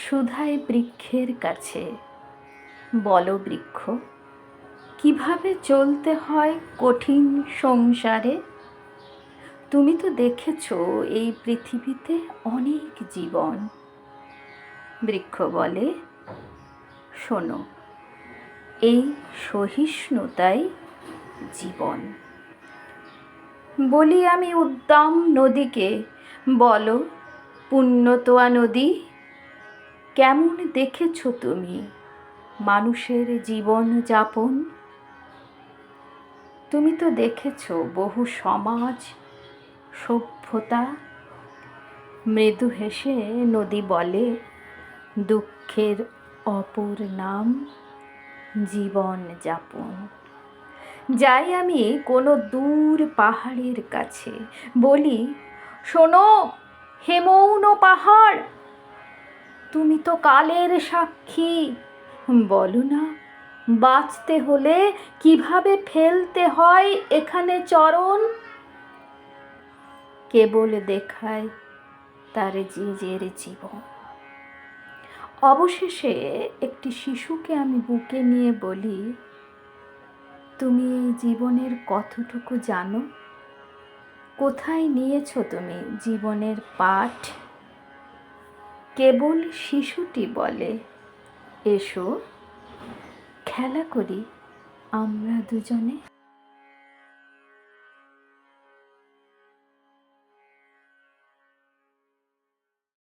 সুধায় বৃক্ষের কাছে, বলো বৃক্ষ, কিভাবে চলতে হয় কঠিন সংসারে? তুমি তো দেখেছ এই পৃথিবীতে অনেক জীবন। বৃক্ষ বলে, শোনো, এই সহিষ্ণুতাই জীবন। বলি আমি উদ্দাম নদীকে, বলো পুণ্যতোয়া নদী, কেমন দেখেছ তুমি মানুষের জীবন যাপন? তুমি তো দেখেছ বহু সমাজ, সভ্যতা। মৃদু হেসে নদী বলে, দুঃখের অপর নাম জীবন যাপন। যাই আমি কোনো দূর পাহাড়ের কাছে, বলি, শোনো হে মৌন পাহাড়, তুমি তো কালের সাক্ষী, বলো না বাঁচতে হলে কিভাবে ফেলতে হয় এখানে চরণ? কেবল দেখায় তার নিজের জীবন। অবশেষে একটি শিশুকে আমি বুকে নিয়ে বলি, তুমি এই জীবনের কতটুকু জানো? কোথায় নিয়েছ তুমি জীবনের পাঠ? কেবল শিশুটি বলে, এসো খেলা করি আমরা দুজনে।